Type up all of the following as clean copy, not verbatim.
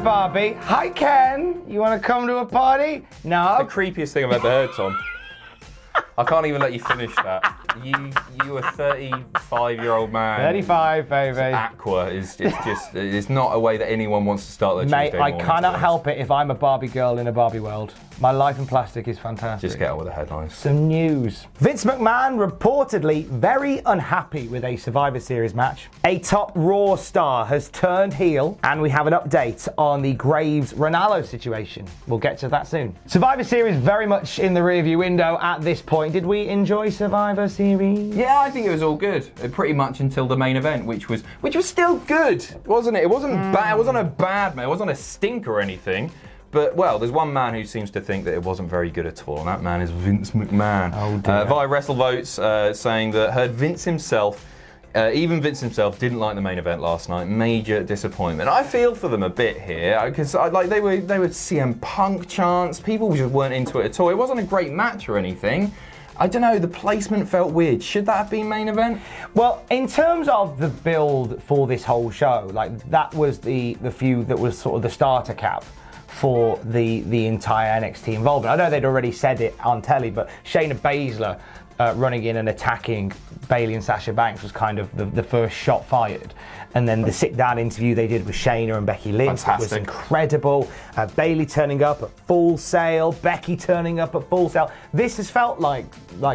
Barbie. Hi, Ken. You want to come to a party? No. The creepiest thing I've ever heard, Tom. I can't even let you finish that. You a 35-year-old man. 35, baby. Aqua is just it's not a way that anyone wants to start their Mate, Tuesday I morning. cannot help it if I'm a Barbie girl in a Barbie world. My life in plastic is fantastic. Just get on with the headlines. Some news. Vince McMahon reportedly very unhappy with a Survivor Series match. A top Raw star has turned heel, and we have an update on the Graves Ranallo situation. We'll get to that soon. Survivor Series very much in the rearview window at this point. Did we enjoy Survivor Series? Yeah, I think it was all good. Pretty much until the main event, which was still good, wasn't it? It wasn't bad. It wasn't a bad man. It wasn't a stinker or anything. But, well, there's one man who seems to think that it wasn't very good at all, and that man is Vince McMahon. Oh, dear. Via WrestleVotes saying that heard Vince himself, even Vince himself, didn't like the main event last night. Major disappointment. I feel for them a bit here, because they were CM Punk chants. People just weren't into it at all. It wasn't a great match or anything. I don't know, the placement felt weird. Should that have been main event? Well, in terms of the build for this whole show, like that was the feud that was sort of the starter cap for the entire NXT involvement. I know they'd already said it on telly, but Shayna Baszler running in and attacking Bayley and Sasha Banks was kind of the first shot fired. And then the sit-down interview they did with Shayna and Becky Lynch was incredible. Bayley turning up at Full Sail, Becky turning up at Full Sail. This has felt like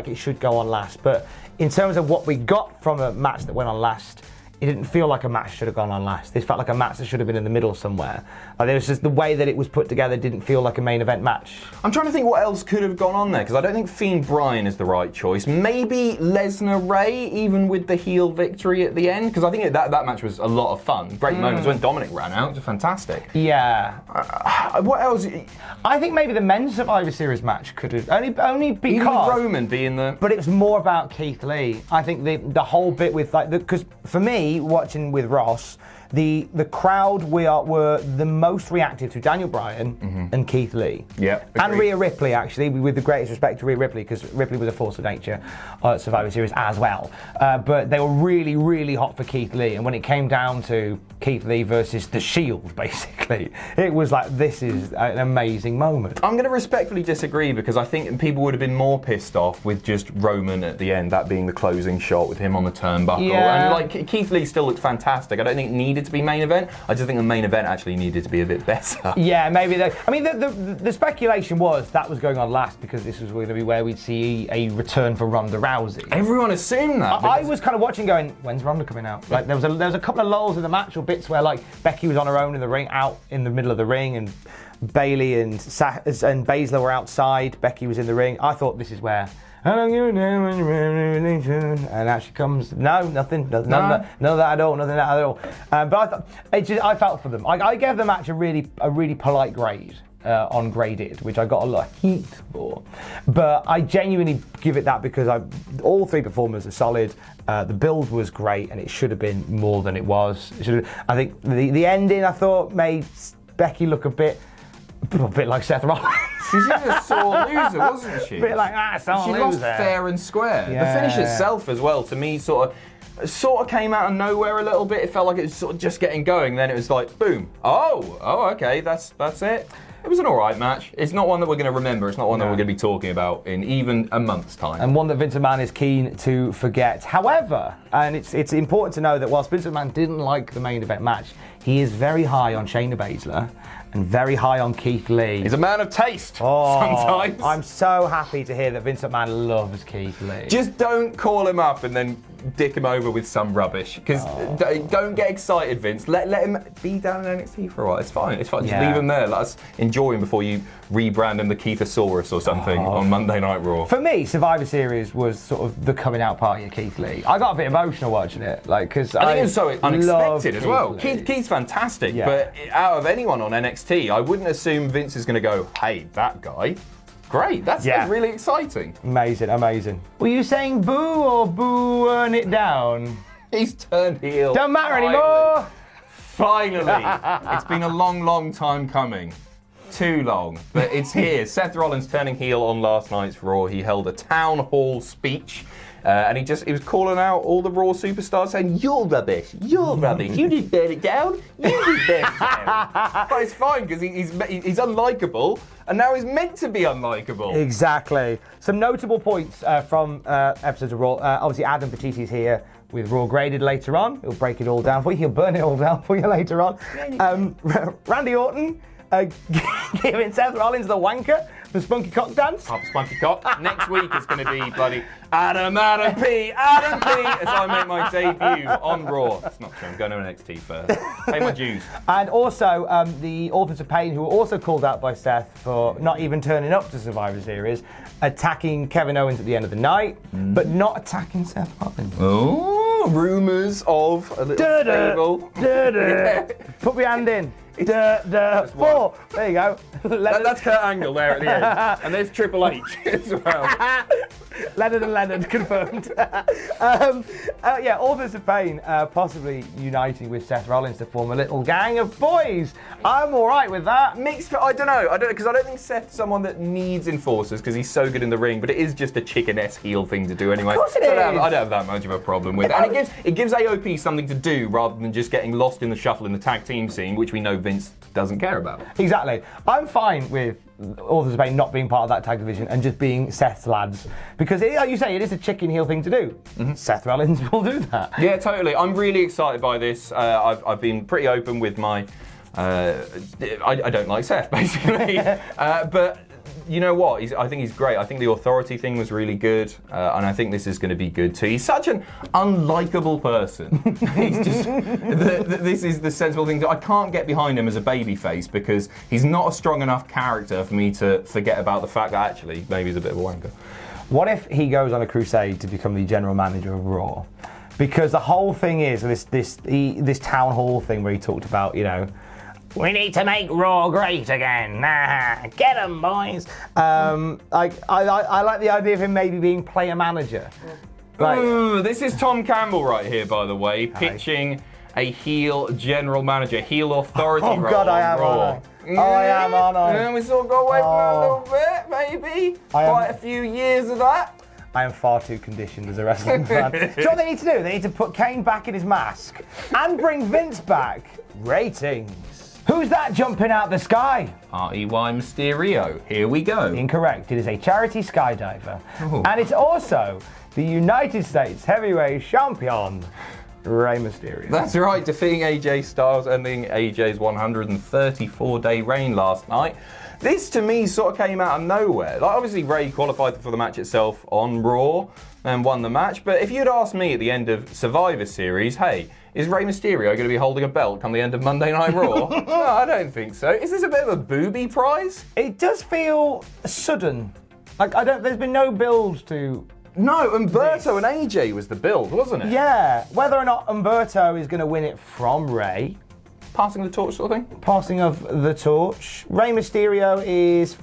it should go on last, but in terms of what we got from a match that went on last, it didn't feel like a match should have gone on last. This felt like a match that should have been in the middle somewhere. There was just the way that it was put together didn't feel like a main event match. I'm trying to think what else could have gone on there, because I don't think Fiend Bryan is the right choice. Maybe Lesnar Ray, even with the heel victory at the end, because I think that match was a lot of fun. Great moments when Dominic ran out. It was fantastic. Yeah. What else? I think maybe the men's Survivor Series match could have only because even with Roman being the. But it was more about Keith Lee. I think the whole bit with because for me, watching with Ross, the crowd were the most reactive to Daniel Bryan and Keith Lee. Yeah, and Rhea Ripley, actually, with the greatest respect to Rhea Ripley, because Ripley was a force of nature at Survivor Series as well. But they were really, really hot for Keith Lee. And when it came down to Keith Lee versus The Shield, basically, it was like, this is an amazing moment. I'm going to respectfully disagree, because I think people would have been more pissed off with just Roman at the end, that being the closing shot with him on the turnbuckle. Yeah. And Keith Lee still looked fantastic. I don't think it needed to be main event. I just think the main event actually needed to be a bit better. Yeah, maybe. The speculation was that was going on last because this was going to be where we'd see a return for Ronda Rousey. Everyone assumed that. I was kind of watching, going, "When's Ronda coming out?" Like there was a couple of lulls in the match or bits where like Becky was on her own in the ring, out in the middle of the ring, and Bayley and Baszler were outside. Becky was in the ring. I thought this is where. And out she comes. No, nothing. None of that at all. Nothing of that at all. But I thought I felt for them. I gave the match a really polite grade on Graded, which I got a lot of heat for. But I genuinely give it that because all three performers are solid. The build was great, and it should have been more than it was. I think the ending I thought made Becky look a bit like Seth Rollins. She's a sore loser, wasn't she? A bit like sore loser. She lost fair and square. Yeah. The finish itself as well, to me, sort of came out of nowhere a little bit. It felt like it was sort of just getting going. Then it was like, boom. Oh, okay, that's it. It was an all right match. It's not one that we're going to remember. It's not one that we're going to be talking about in even a month's time. And one that Vince McMahon is keen to forget. However, and it's important to know that whilst Vince McMahon didn't like the main event match, he is very high on Shayna Baszler and very high on Keith Lee. He's a man of taste sometimes. I'm so happy to hear that Vince McMahon loves Keith Lee. Just don't call him up and then dick him over with some rubbish. Because don't get excited, Vince. Let him be down in NXT for a while. It's fine. Just leave him there. Let us enjoy him before you rebrand him the Keithosaurus or something on Monday Night Raw. For me, Survivor Series was sort of the coming out party of Keith Lee. I got a bit emotional watching it, because I think it was so unexpected as well. Keith Keith's fantastic, but out of anyone on NXT, I wouldn't assume Vince is going to go, "Hey, that guy." Great, that's really exciting. Amazing. Were you saying boo or booing it down? He's turned heel. Don't matter anymore. Finally. It's been a long time coming. Too long, but it's here. Seth Rollins turning heel on last night's Raw. He held a town hall speech and he was calling out all the Raw superstars, saying, "You're rubbish. You're rubbish. You didn't burn it down. You didn't burn it down." But it's fine because he's unlikable, and now he's meant to be unlikable. Exactly. Some notable points from episodes of Raw. Obviously, Adam Petiti's here with Raw Graded later on. He'll break it all down for you. He'll burn it all down for you later on. Randy Orton giving Seth Rollins the wanker for Spunky Cock Dance. Papa Spunky Cock. Next week is going to be bloody Adam P, as I make my debut on Raw. That's not true. I'm going to NXT first. Pay my dues. And also the Authors of Pain, who were also called out by Seth for not even turning up to Survivor Series, attacking Kevin Owens at the end of the night, but not attacking Seth Rollins. Oh, rumours of a little stable. Put your hand in. Four. There you go. That's Kurt Angle there at the end. And there's Triple H as well. Leonard and Leonard confirmed. Authors of Pain possibly uniting with Seth Rollins to form a little gang of boys. I'm all right with that. Mixed, I don't know, because I don't think Seth's someone that needs enforcers because he's so good in the ring, but it is just a chicken-esque heel thing to do anyway. Of course it is. I don't have that much of a problem with it. And it gives AOP something to do rather than just getting lost in the shuffle in the tag team scene, which we know Vince doesn't care about. Exactly. I'm fine with Authors of Pain not being part of that tag division and just being Seth's lads. Because, like you say, it is a chicken heel thing to do. Mm-hmm. Seth Rollins will do that. Yeah, totally. I'm really excited by this. I've been pretty open with my... I don't like Seth, basically. But you know what? I think he's great. I think the authority thing was really good. And I think this is going to be good too. He's such an unlikable person. He's just... this is the sensible thing. I can't get behind him as a babyface because he's not a strong enough character for me to forget about the fact that actually maybe he's a bit of a wanker. What if he goes on a crusade to become the general manager of Raw? Because the whole thing is this town hall thing where he talked about, we need to make Raw great again. Get 'em, boys. I like the idea of him maybe being player manager. Ooh, this is Tom Campbell right here, by the way, pitching a heel general manager, heel authority role. Oh God, I am Raw. on. I am on. And we still got away from it a little bit, maybe. Quite a few years of that. I am far too conditioned as a wrestling fan. Do you know what they need to do? They need to put Kane back in his mask and bring Vince back. Ratings. Who's that jumping out the sky? R.E.Y. Mysterio. Here we go. Incorrect. It is a charity skydiver. Ooh. And it's also the United States Heavyweight Champion, Rey Mysterio. That's right, defeating AJ Styles, ending AJ's 134-day reign last night. This, to me, sort of came out of nowhere. Obviously, Rey qualified for the match itself on Raw and won the match. But if you'd asked me at the end of Survivor Series, hey, is Rey Mysterio going to be holding a belt come the end of Monday Night Raw? No, I don't think so. Is this a bit of a booby prize? It does feel sudden. There's been no build to... No, Umberto and AJ was the build, wasn't it? Yeah, whether or not Umberto is going to win it from Rey. Passing the torch sort of thing? Passing of the torch. Rey Mysterio is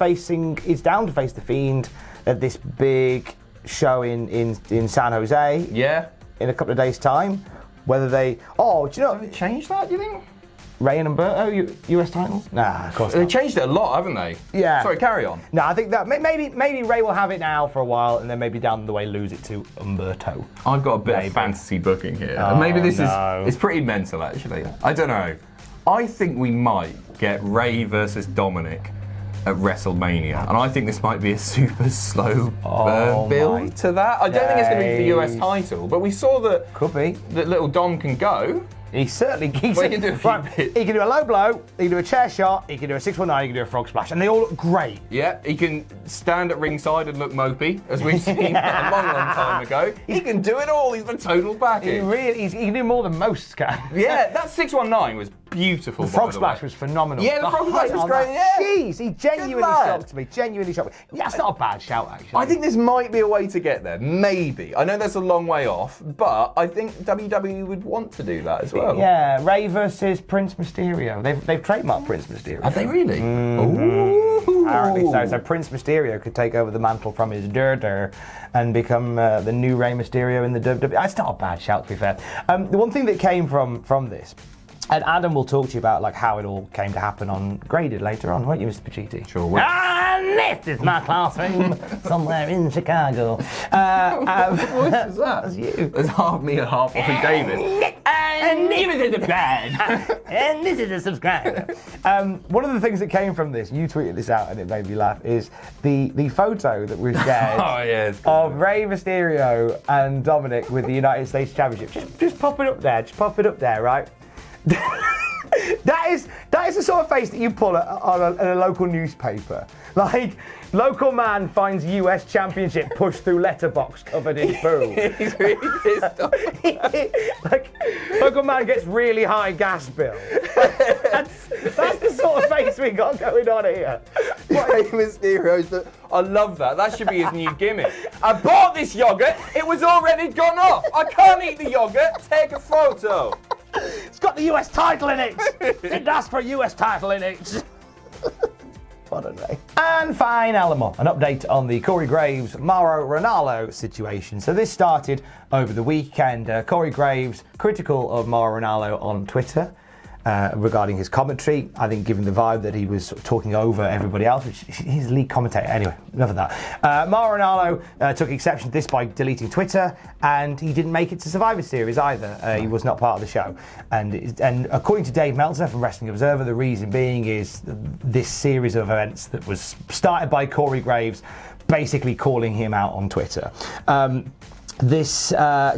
down to face The Fiend at this big show in San Jose. Yeah. In a couple of days' time. Whether they... Oh, do you know... Have they changed that, do you think? Rey and Umberto, US title? Nah, of course not. They changed it a lot, haven't they? Yeah. Sorry, carry on. No, I think that maybe Rey will have it now for a while and then maybe down the way lose it to Umberto. I've got a bit of fantasy booking here. Oh, and maybe this no. is pretty mental, actually. I don't know. I think we might get Rey versus Dominic at WrestleMania. And I think this might be a super slow build to that. I don't think it's going to be for the US title, but we saw that... Could be. That little Dom can go. He certainly keeps Well, he can do a few bits. He can do a low blow, he can do a chair shot, he can do a 619, he can do a frog splash, and they all look great. Yeah, he can stand at ringside and look mopey, as we've seen a long time ago. He can do it all. He's the total package. He can do more than most can. Yeah, that 619 was beautiful. The frog splash was phenomenal. Yeah, the frog splash was great. Yeah. Jeez, he genuinely shocked me. Genuinely shocked me. Yeah, that's not a bad shout, actually. I think this might be a way to get there. Maybe. I know that's a long way off, but I think WWE would want to do that as well. Yeah, Rey versus Prince Mysterio. They've trademarked Prince Mysterio. Have they really? Ooh. Apparently so. So Prince Mysterio could take over the mantle from his Durder and become the new Rey Mysterio in the WWE. It's not a bad shout, to be fair. The one thing that came from this And Adam will talk to you about like how it all came to happen on Graded later on, won't you, Mr. Pacitti? Sure. And this is my classroom somewhere in Chicago. What voice is that? That's you. It's half me and half Ollie Davis. And this is a subscribe. And this is a subscribe. One of the things that came from this, you tweeted this out and it made me laugh, is the photo that we shared of Rey Mysterio and Dominic with the United States Championship. Just pop it up there. Just pop it up there, right? That is the sort of face that you pull on a local newspaper. Like, local man finds US championship pushed through letterbox covered in poo. He's really pissed off. Like, local man gets really high gas bill. That's the sort of face we got going on here. Rey Mysterio's I love that. That should be his new gimmick. I bought this yogurt. It was already gone off. I can't eat the yogurt. Take a photo. It's got the US title in it. Didn't ask for a US title in it. What a day. And finally, an update on the Corey Graves, Mauro Ranallo situation. So this started over the weekend. Corey Graves critical of Mauro Ranallo on Twitter. Regarding his commentary, I think given the vibe that he was sort of talking over everybody else, which he's the lead commentator. Anyway, enough of that. Mauro Ranallo took exception to this by deleting Twitter, and he didn't make it to Survivor Series either. He was not part of the show. And according to Dave Meltzer from Wrestling Observer, the reason being is this series of events that was started by Corey Graves basically calling him out on Twitter. This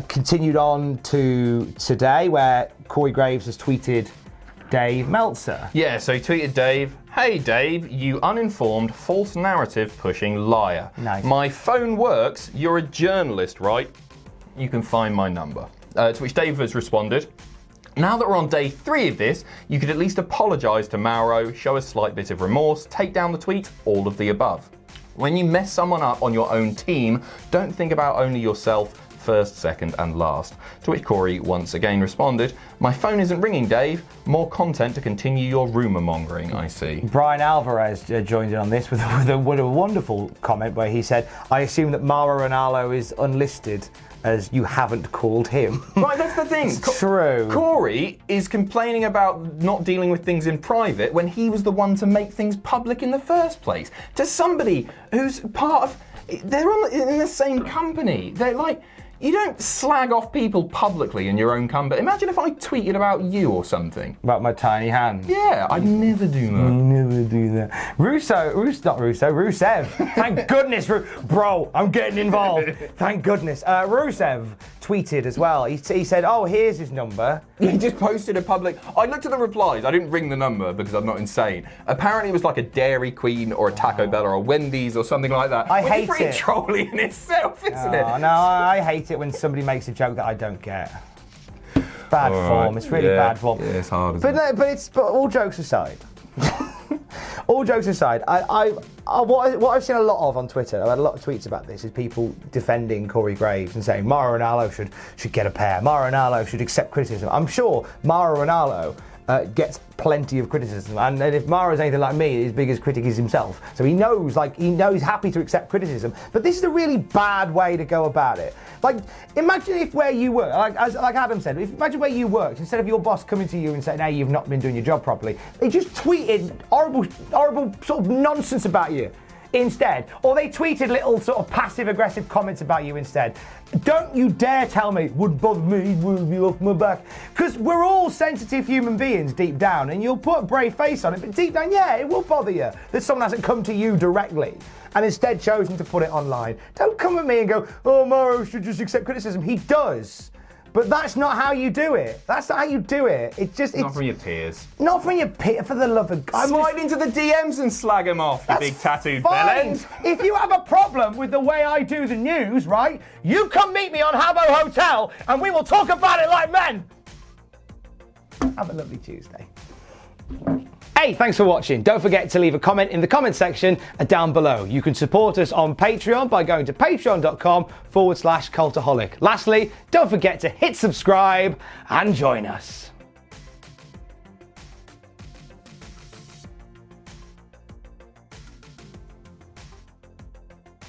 continued on to today, where Corey Graves has tweeted Dave Meltzer. Yeah, so he tweeted Dave, "Hey Dave, you uninformed, false narrative pushing liar. Nice. My phone works, you're a journalist, right? You can find my number." To which Dave has responded, "Now that we're on day 3 of this, you could at least apologise to Mauro, show a slight bit of remorse, take down the tweet, all of the above. When you mess someone up on your own team, don't think about only yourself, first, second, and last." To which Corey once again responded, "My phone isn't ringing, Dave. More content to continue your rumour mongering, I see." Brian Alvarez joined in on this with a wonderful comment where he said, "I assume that Mauro Ranallo is unlisted as you haven't called him." Right, that's the thing. It's true. Corey is complaining about not dealing with things in private when he was the one to make things public in the first place. To somebody who's part of, they're in the same company. They're like, you don't slag off people publicly in your own company. Imagine if I tweeted about you or something. About my tiny hand. Yeah, I'd never do that. Never do that. Rusev. Thank goodness, bro, I'm getting involved. Thank goodness. Rusev tweeted as well. He said, "Oh, here's his number." He just posted a public. I looked at the replies. I didn't ring the number because I'm not insane. Apparently, it was like a Dairy Queen or a Taco Bell or a Wendy's or something like that. I hate it's pretty it. trolly in itself, isn't it? Oh, no, I hate it when somebody makes a joke that I don't get. Bad All form. right. It's really Yeah. bad form. Yeah, it's hard, isn't But all jokes aside, what I've seen a lot of on Twitter, I've had a lot of tweets about this, is people defending Corey Graves and saying Mauro Ranallo should get a pair. Mauro Ranallo should accept criticism. I'm sure Mauro Ranallo gets plenty of criticism, and if Mauro's anything like me, his biggest critic is himself. So he knows he's happy to accept criticism. But this is a really bad way to go about it. Like, imagine if where you work, like Adam said, imagine where you worked, instead of your boss coming to you and saying, "Hey, you've not been doing your job properly," they just tweeted horrible sort of nonsense about you instead, or they tweeted little sort of passive-aggressive comments about you instead. Don't you dare tell me it would bother me, would be off my back, because we're all sensitive human beings deep down, and you'll put a brave face on it, but deep down, yeah, it will bother you that someone hasn't come to you directly and instead chosen to put it online. Don't come at me and go, "Oh, Mauro should just accept criticism." He does. But that's not how you do it. That's not how you do it. It's Not from your peers. not from your peers, for the love of God. Slide into the DMs and slag him off, you big tattooed fine. bellend. If you have a problem with the way I do the news, right, you come meet me on Habbo Hotel and we will talk about it like men. Have a lovely Tuesday. Hey, thanks for watching. Don't forget to leave a comment in the comment section down below. You can support us on Patreon by going to patreon.com/Cultaholic. Lastly, don't forget to hit subscribe and join us.